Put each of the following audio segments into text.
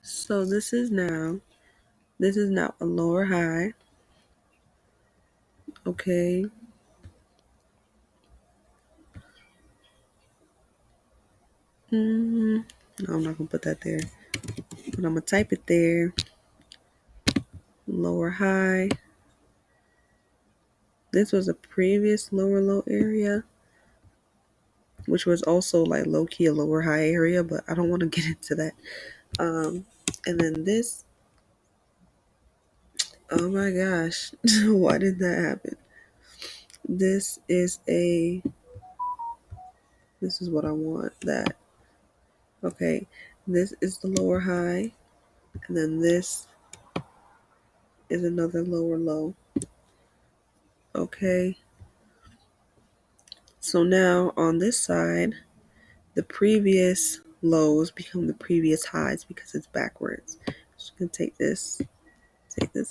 So this is now a lower high. Okay. No, I'm not gonna put that there. But I'm gonna type it there. Lower high. This was a previous lower low area, which was also like low key a lower high area, but I don't want to get into that. Um, and then this, oh my gosh, why did that happen? This is a, this is what I want, that. Okay, this is the lower high, and then this is another lower low. Okay, so now on this side, the previous lows become the previous highs because it's backwards. So you can take this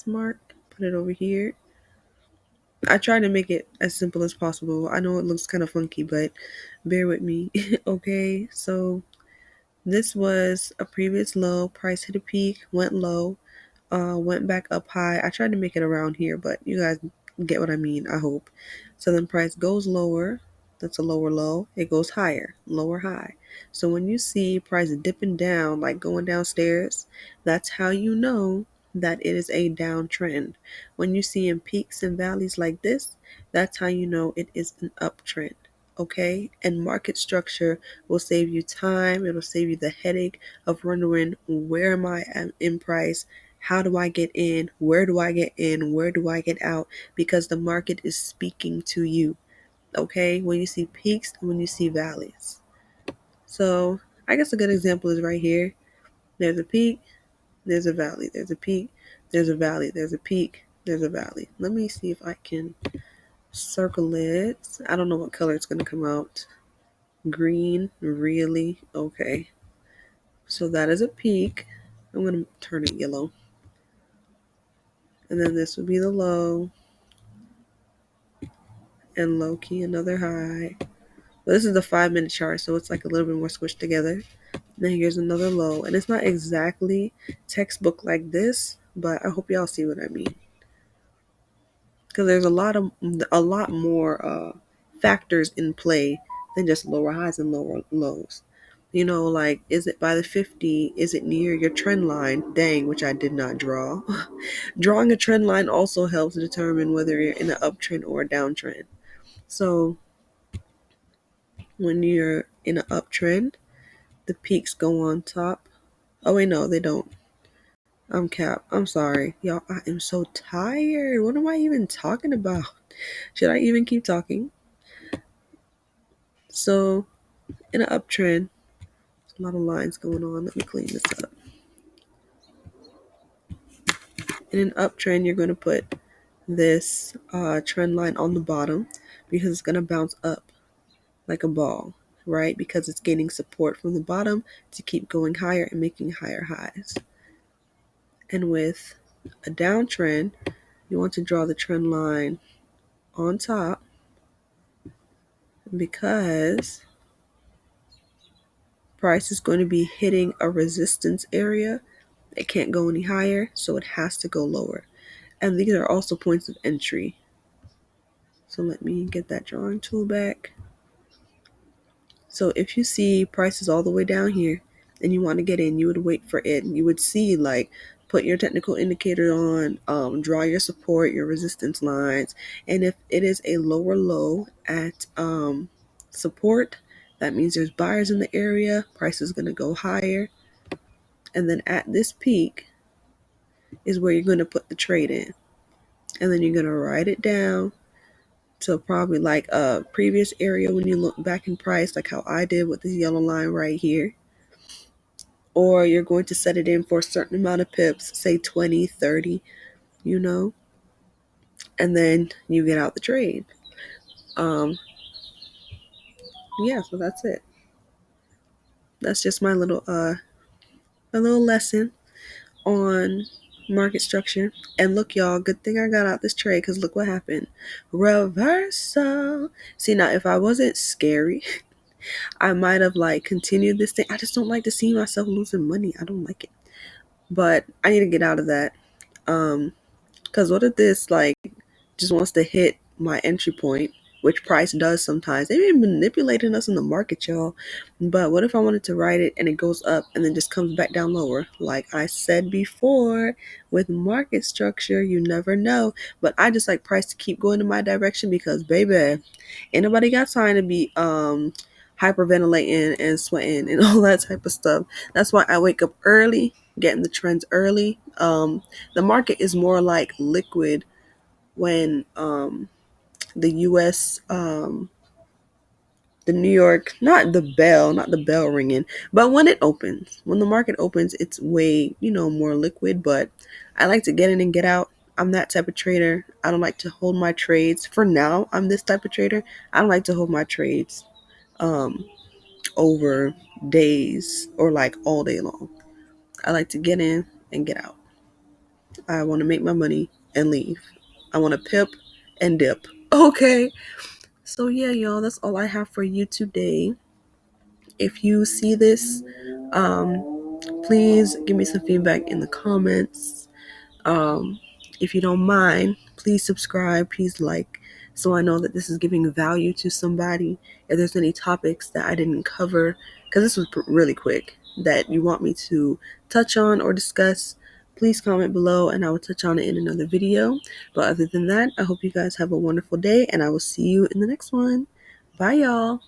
mark, put it over here. I try to make it as simple as possible. I know it looks kind of funky, but bear with me. Okay, so this was a previous low. Price hit a peak, went low, went back up high. I tried to make it around here, but you guys get what I mean, I hope. So then price goes lower. That's a lower low. It goes higher, lower high. So when you see price dipping down, like going downstairs, that's how you know that it is a downtrend. When you see in peaks and valleys like this, that's how you know it is an uptrend. Okay, and market structure will save you time. It'll save you the headache of wondering where am I in price, how do I get in, where do I get in, where do I get out, because the market is speaking to you. Okay, when you see peaks and when you see valleys. So I guess a good example is right here. There's a peak, there's a valley, there's a peak, there's a valley, there's a peak, there's a valley. Let me see if I can circle it. I don't know what color it's going to come out. Green, really? Okay. So that is a peak. I'm going to turn it yellow. And then this would be the low. And low key another high. But this is the 5 minute chart, so it's like a little bit more squished together. Then here's another low. And it's not exactly textbook like this, but I hope y'all see what I mean. Because there's a lot more factors in play than just lower highs and lower lows. You know, like, is it by the 50? Is it near your trend line? Dang, which I did not draw. Drawing a trend line also helps determine whether you're in an uptrend or a downtrend. So when you're in an uptrend, the peaks go on top. Oh, wait, no, they don't. I'm cap. I'm sorry. Y'all, I am so tired. What am I even talking about? Should I even keep talking? So, in an uptrend, there's a lot of lines going on. Let me clean this up. In an uptrend, you're going to put this trend line on the bottom because it's going to bounce up like a ball, right? Because it's gaining support from the bottom to keep going higher and making higher highs. And with a downtrend, you want to draw the trend line on top because price is going to be hitting a resistance area. It can't go any higher, so it has to go lower. And these are also points of entry. So let me get that drawing tool back. So if you see prices all the way down here and you want to get in, you would wait for it. You would see, like, put your technical indicator on, draw your support, your resistance lines. And if it is a lower low at support, that means there's buyers in the area. Price is going to go higher. And then at this peak is where you're going to put the trade in. And then you're going to write it down. So probably like a previous area when you look back in price, like how I did with this yellow line right here. Or you're going to set it in for a certain amount of pips, say 20, 30, and then you get out the trade. Yeah, so that's it. That's just my little lesson on market structure. And look, y'all, good thing I got out this trade because look what happened. Reversal. See, now if I wasn't scary, I might have like continued this thing. I just don't like to see myself losing money. I don't like it. but I need to get out of that. Because what if this like just wants to hit my entry point, which price does sometimes. They've been manipulating us in the market, y'all. But what if I wanted to ride it and it goes up and then just comes back down lower? Like I said before, with market structure, you never know. But I just like price to keep going in my direction because, baby, ain't nobody got time to be hyperventilating and sweating and all that type of stuff. That's why I wake up early, getting the trends early. The market is more like liquid when the US the New York, not the bell ringing, but when it opens, when the market opens, it's way, more liquid, but I like to get in and get out. I'm that type of trader. I don't like to hold my trades. For now, I'm this type of trader. I don't like to hold my trades um over days or like all day long. I like to get in and get out. I want to make my money and leave. I want to pip and dip. Okay. So yeah, y'all, that's all I have for you today. If you see this, please give me some feedback in the comments. Um, if you don't mind, please subscribe, please like, so I know that this is giving value to somebody. If there's any topics that I didn't cover, because this was really quick, that you want me to touch on or discuss, please comment below and I will touch on it in another video. But other than that, I hope you guys have a wonderful day and I will see you in the next one. Bye, y'all.